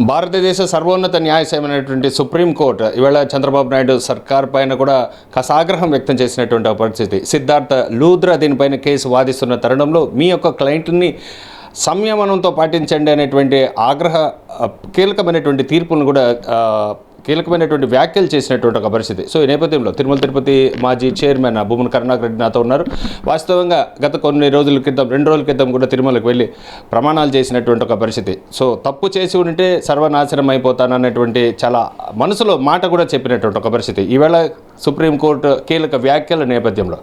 భారతదేశ సర్వోన్నత న్యాయస్థానమైనటువంటి సుప్రీంకోర్టు ఇవాళ చంద్రబాబు నాయుడు సర్కార్ పైన కూడా కాస్త ఆగ్రహం వ్యక్తం చేసినటువంటి పరిస్థితి. సిద్ధార్థ లూథ్రా దీనిపైన కేసు వాదిస్తున్న తరుణంలో మీ యొక్క క్లయింట్ని సంయమనంతో పాటించండి అనేటువంటి కీలకమైనటువంటి తీర్పులను కూడా కీలకమైనటువంటి వ్యాఖ్యలు చేసినటువంటి ఒక పరిస్థితి. సో ఈ నేపథ్యంలో తిరుమల తిరుపతి మాజీ చైర్మన్ భూమన కరుణాకర్ రెడ్డి నాతో ఉన్నారు. వాస్తవంగా గత కొన్ని రోజుల క్రితం 2 రోజుల క్రితం కూడా తిరుమలకు వెళ్ళి ప్రమాణాలు చేసినటువంటి ఒక పరిస్థితి. సో తప్పు చేసి ఉంటే సర్వనాశనం అయిపోతానన్నటువంటి చాలా మనసులో మాట కూడా చెప్పినటువంటి ఒక పరిస్థితి. ఈవేళ సుప్రీంకోర్టు కీలక వ్యాఖ్యల నేపథ్యంలో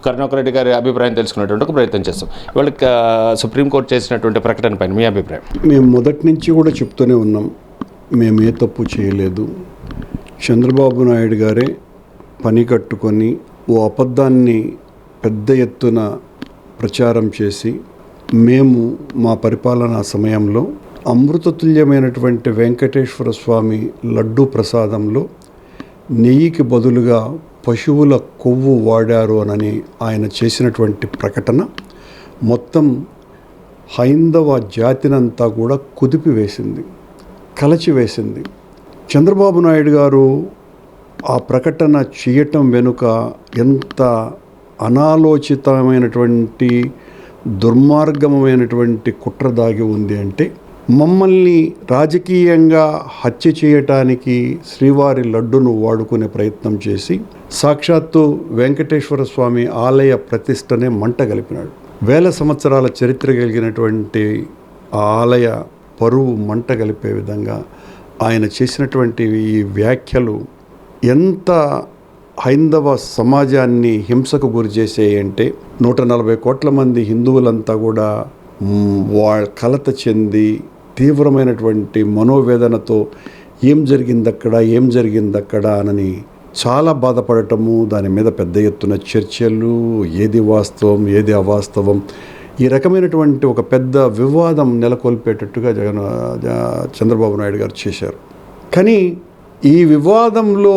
కరుణాకర్ రెడ్డి గారి అభిప్రాయం తెలుసుకునేటువంటి ఒక ప్రయత్నం చేస్తాం. ఇవాళ సుప్రీంకోర్టు చేసినటువంటి ప్రకటన పైన మీ అభిప్రాయం? మేము మొదటి నుంచి కూడా చెప్తూనే ఉన్నాం, మేము ఏ తప్పు చేయలేదు. చంద్రబాబు నాయుడు గారే పని కట్టుకొని ఓ అబద్ధాన్ని పెద్ద ఎత్తున ప్రచారం చేసి మేము మా పరిపాలనా సమయంలో అమృతతుల్యమైనటువంటి వెంకటేశ్వర స్వామి లడ్డూ ప్రసాదంలో నెయ్యికి బదులుగా పశువుల కొవ్వు వాడారు అని ఆయన చేసినటువంటి ప్రకటన మొత్తం హైందవ జాతినంతా కూడా కుదిపివేసింది, కలచివేసింది. చంద్రబాబు నాయుడు గారు ఆ ప్రకటన చేయటం వెనుక ఎంత అనాలోచితమైనటువంటి దుర్మార్గమైనటువంటి కుట్ర దాగి ఉంది అంటే, మమ్మల్ని రాజకీయంగా హత్య చేయటానికి శ్రీవారి లడ్డును వాడుకునే ప్రయత్నం చేసి సాక్షాత్తు వెంకటేశ్వర స్వామి ఆలయ ప్రతిష్టనే మంట గలిపినాడు. 1000 సంవత్సరాల చరిత్ర కలిగినటువంటి ఆ ఆలయ పరువు మంట కలిపే విధంగా ఆయన చేసినటువంటి ఈ వ్యాఖ్యలు ఎంత హైందవ సమాజాన్ని హింసకు గురి చేసేయంటే, 140 కోట్ల మంది హిందువులంతా కూడా కలత చెంది తీవ్రమైనటువంటి మనోవేదనతో ఏం జరిగిందక్కడ అని చాలా బాధపడటము, దాని మీద పెద్ద ఎత్తున చర్చలు, ఏది వాస్తవం ఏది అవాస్తవం, ఈ రకమైనటువంటి ఒక పెద్ద వివాదం నెలకొల్పేటట్టుగా చంద్రబాబు నాయుడు గారు చేశారు. కానీ ఈ వివాదంలో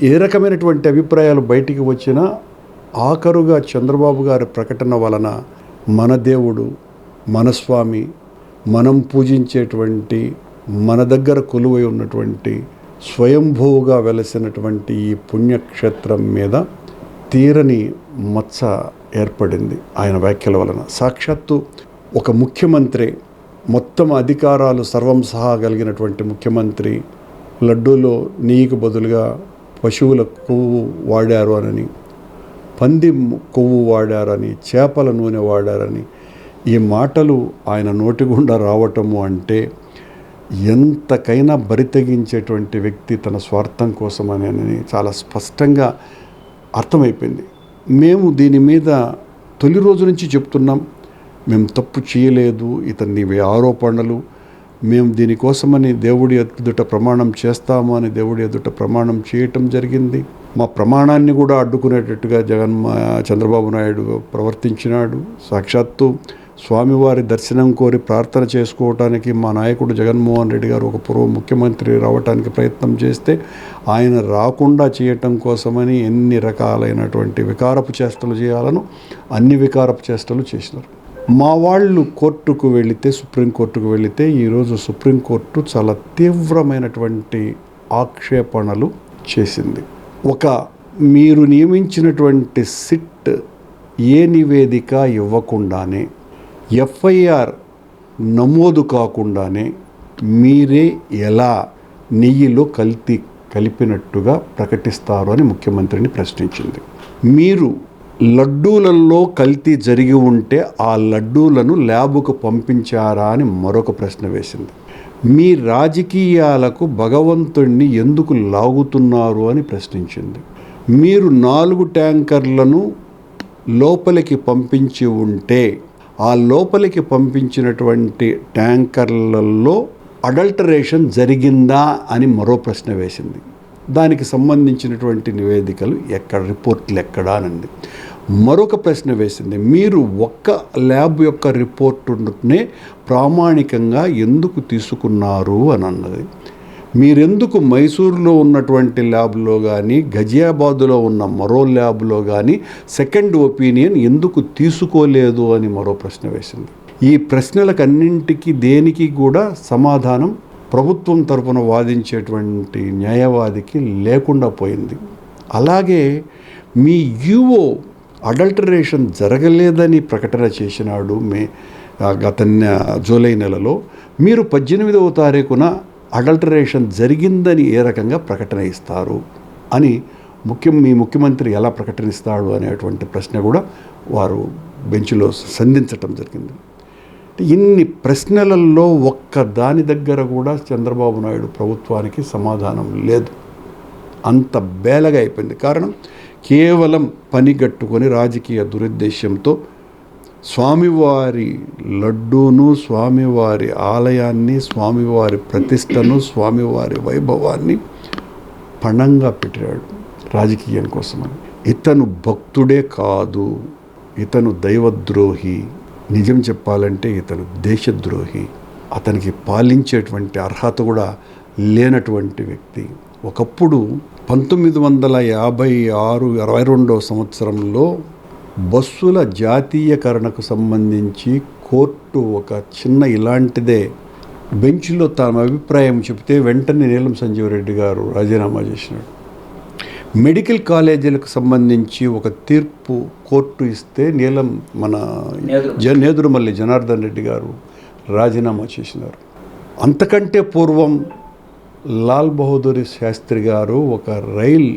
ఏ రకమైనటువంటి అభిప్రాయాలు బయటికి వచ్చినా ఆఖరుగా చంద్రబాబు గారి ప్రకటన వలన మన దేవుడు, మన స్వామి, మనం పూజించేటువంటి, మన దగ్గర కొలువై ఉన్నటువంటి స్వయంభూగా వెలసినటువంటి ఈ పుణ్యక్షేత్రం మీద తీరని మచ్చ ఏర్పడింది ఆయన వ్యాఖ్యల వలన. సాక్షాత్తు ఒక ముఖ్యమంత్రి, మొత్తం అధికారాలు సర్వం సహా కలిగినటువంటి ముఖ్యమంత్రి లడ్డూలో నెయ్యికి బదులుగా పశువుల కొవ్వు వాడారు అని, పంది కొవ్వు వాడారని, చేపల నూనె వాడారని ఈ మాటలు ఆయన నోటి గుండా రావటము అంటే ఎంతకైనా బరితెగించేటువంటి వ్యక్తి తన స్వార్థం కోసం అని చాలా స్పష్టంగా అర్థమైపోయింది. మేము దీని మీద తొలి రోజు నుంచి చెప్తున్నాం, మేము తప్పు చేయలేదు, ఇతన్ని ఆరోపణలు, మేము దీనికోసమని దేవుడి ఎదుట ప్రమాణం చేస్తాము అని దేవుడి ఎదుట ప్రమాణం చేయటం జరిగింది. మా ప్రమాణాన్ని కూడా అడ్డుకునేటట్టుగా చంద్రబాబు నాయుడు ప్రవర్తించినాడు. సాక్షాత్తు స్వామివారి దర్శనం కోరి ప్రార్థన చేసుకోవటానికి మా నాయకుడు జగన్మోహన్ రెడ్డి గారు ఒక పూర్వ ముఖ్యమంత్రి రావటానికి ప్రయత్నం చేస్తే ఆయన రాకుండా చేయటం కోసమని ఎన్ని రకాలైనటువంటి వికారపు చేష్టలు చేయాలను అన్ని వికారపు చేష్టలు చేసినారు. మా వాళ్ళు కోర్టుకు వెళితే, సుప్రీంకోర్టుకు వెళితే ఈరోజు సుప్రీంకోర్టు చాలా తీవ్రమైనటువంటి ఆక్షేపణలు చేసింది. మీరు నియమించినటువంటి సిట్ ఏ నివేదిక ఇవ్వకుండానే, ఎఫ్ఐఆర్ నమోదు కాకుండానే మీరే ఎలా నెయ్యిలో కలిపినట్టుగా ప్రకటిస్తారు అని ముఖ్యమంత్రిని ప్రశ్నించింది. మీరు లడ్డూలలో కల్తీ జరిగి ఉంటే ఆ లడ్డూలను ల్యాబుకు పంపించారా అని మరొక ప్రశ్న వేసింది. మీ రాజకీయాలకు భగవంతుణ్ణి ఎందుకు లాగుతున్నారు అని ప్రశ్నించింది. మీరు 4 ట్యాంకర్లను లోపలికి పంపించి ఉంటే ఆ లోపలికి పంపించినటువంటి ట్యాంకర్లలో అడల్టరేషన్ జరిగిందా అని మరో ప్రశ్న వేసింది. దానికి సంబంధించినటువంటి నివేదికలు ఎక్కడ, రిపోర్ట్లు ఎక్కడా అనండి. మరొక ప్రశ్న వేసింది, మీరు ఒక్క ల్యాబ్ యొక్క రిపోర్టునే ప్రామాణికంగా ఎందుకు తీసుకున్నారు అని అన్నది. మీరెందుకు మైసూరులో ఉన్నటువంటి ల్యాబ్లో కానీ, గజియాబాదులో ఉన్న మరో ల్యాబ్లో కానీ సెకండ్ ఒపీనియన్ ఎందుకు తీసుకోలేదు అని మరో ప్రశ్న వేసింది. ఈ ప్రశ్నలకన్నింటికి దేనికి కూడా సమాధానం ప్రభుత్వం తరపున వాదించేటువంటి న్యాయవాదికి లేకుండా పోయింది. అలాగే మీ యుఓ అడల్టరేషన్ జరగలేదని ప్రకటన చేసినాడు గత జూలై నెలలో. మీరు 18వ తారీఖున అడల్టరేషన్ జరిగిందని ఏ రకంగా ప్రకటన ఇస్తారు అని మీ ముఖ్యమంత్రి ఎలా ప్రకటనిస్తాడు అనేటువంటి ప్రశ్న కూడా వారు బెంచ్లో సంధించటం జరిగింది. ఇన్ని ప్రశ్నలలో ఒక్క దాని దగ్గర కూడా చంద్రబాబు నాయుడు ప్రభుత్వానికి సమాధానం లేదు. అంత బేలగా అయిపోయింది. కారణం కేవలం పనిగట్టుకొని రాజకీయ దురుద్దేశంతో స్వామివారి లడ్డూను, స్వామివారి ఆలయాన్ని, స్వామివారి ప్రతిష్టను, స్వామివారి వైభవాన్ని పణంగా పెట్టాడు రాజకీయం కోసమని. ఇతను భక్తుడే కాదు, ఇతను దైవద్రోహి, నిజం చెప్పాలంటే ఇతను దేశద్రోహి, అతనికి పాలించేటువంటి అర్హత కూడా లేనటువంటి వ్యక్తి. ఒకప్పుడు 1956-22వ సంవత్సరంలో బస్సుల జాతీయకరణకు సంబంధించి కోర్టు ఒక చిన్న ఇలాంటిదే బెంచ్లో తమ అభిప్రాయం చెప్తే వెంటనే నీలం సంజీవ్ రెడ్డి గారు రాజీనామా చేసినాడు. మెడికల్ కాలేజీలకు సంబంధించి ఒక తీర్పు కోర్టు ఇస్తే నేదురుమల్లి జనార్దన్ రెడ్డి గారు రాజీనామా చేసినారు. అంతకంటే పూర్వం లాల్ బహదూర్ శాస్త్రి గారు ఒక రైల్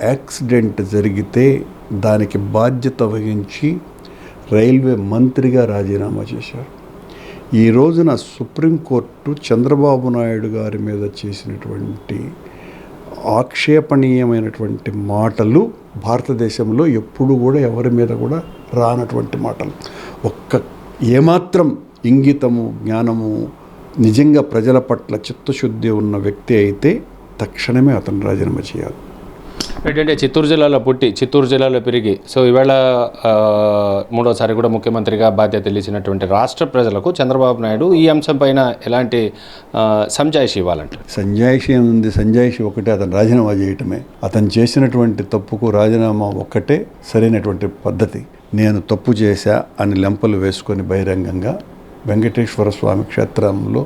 యాక్సిడెంట్ జరిగితే దానికి బాధ్యత వహించి రైల్వే మంత్రిగా రాజీనామా చేశారు. ఈ రోజున సుప్రీంకోర్టు చంద్రబాబు నాయుడు గారి మీద చేసినటువంటి ఆక్షేపణీయమైనటువంటి మాటలు భారతదేశంలో ఎప్పుడు కూడా ఎవరి మీద కూడా రానటువంటి మాటలు. ఏమాత్రం ఇంగితము, జ్ఞానము, నిజంగా ప్రజల పట్ల చిత్తశుద్ధి ఉన్న వ్యక్తి అయితే తక్షణమే అతను రాజీనామా చేయాలి. ఏంటంటే చిత్తూరు జిల్లాలో పుట్టి చిత్తూరు జిల్లాలో పెరిగి సో ఈవేళ మూడోసారి కూడా ముఖ్యమంత్రిగా బాధ్యత తెలిసినటువంటి రాష్ట్ర ప్రజలకు చంద్రబాబు నాయుడు ఈ అంశం పైన ఎలాంటి సంజాయిషి ఇవ్వాలంటే? సంజాయిషి ఉంది. సంజాయిషి ఒకటే, అతను రాజీనామా చేయటమే. అతను చేసినటువంటి తప్పుకు రాజీనామా ఒక్కటే సరైనటువంటి పద్ధతి. నేను తప్పు చేశా అని లెంపలు వేసుకొని బహిరంగంగా వెంకటేశ్వర స్వామి క్షేత్రంలో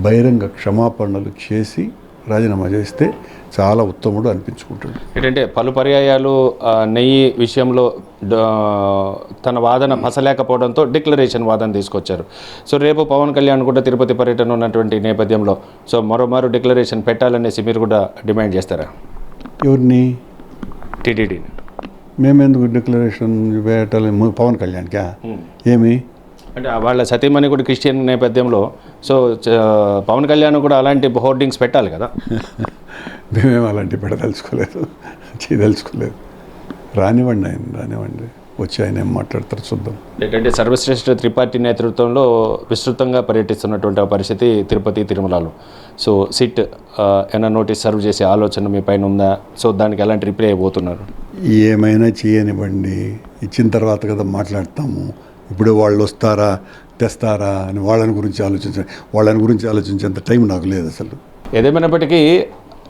బహిరంగ క్షమాపణలు చేసి రాజీనామా చేస్తే చాలా ఉత్తముడు అనిపించుకుంటాడు. ఏంటంటే పలు పర్యాయాలు నెయ్యి విషయంలో తన వాదన పసలేకపోవడంతో డిక్లరేషన్ వాదన తీసుకొచ్చారు. సో రేపు పవన్ కళ్యాణ్ కూడా తిరుపతి పర్యటన ఉన్నటువంటి నేపథ్యంలో సో మరోమారు డిక్లరేషన్ పెట్టాలనేసి మీరు కూడా డిమాండ్ చేస్తారా? ఎవరిని? టీటీడీని. మేమెందుకు డిక్లరేషన్ పెట్టాలి పవన్ కళ్యాణ్కా? ఏమి అంటే వాళ్ళ సతీమణి కూడా క్రిస్టియన్ నేపథ్యంలో సో పవన్ కళ్యాణ్ కూడా అలాంటి హోర్డింగ్స్ పెట్టాలి కదా? మేమేం అలాంటివి చేయదలుచుకోలేదు. రానివ్వండి వచ్చి ఆయన ఏం మాట్లాడతారు చూద్దాం. ఏంటంటే సర్వశ్రేష్ఠ త్రిపాఠి నేతృత్వంలో విస్తృతంగా పర్యటిస్తున్నటువంటి పరిస్థితి తిరుపతి తిరుమలలో. సో సిట్ ఏమైనా నోటీస్ సర్వ్ చేసే ఆలోచన మీ పైన ఉందా? సో దానికి ఎలాంటి రిప్లై అయిపోతున్నారు? ఏమైనా చేయనివ్వండి, ఇచ్చిన తర్వాత కదా మాట్లాడతాము. ఇప్పుడు వాళ్ళు వస్తారా తెస్తారా అని వాళ్ళని గురించి ఆలోచించేంత టైం నాకు లేదు అసలు. ఏదేమైనప్పటికీ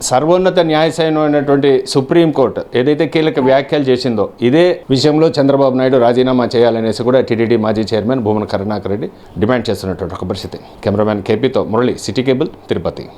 సర్వోన్నత న్యాయస్థానం అయినటువంటి సుప్రీంకోర్టు ఏదైతే కీలక వ్యాఖ్యలు చేసిందో ఇదే విషయంలో చంద్రబాబు నాయుడు రాజీనామా చేయాలనేసి కూడా టీటీడీ మాజీ చైర్మన్ భూమన కరుణాకర్ రెడ్డి డిమాండ్ చేస్తున్నటువంటి ఒక పరిస్థితి. కెమెరామ్యాన్ కేపీతో మురళి, సిటీ కేబుల్, తిరుపతి.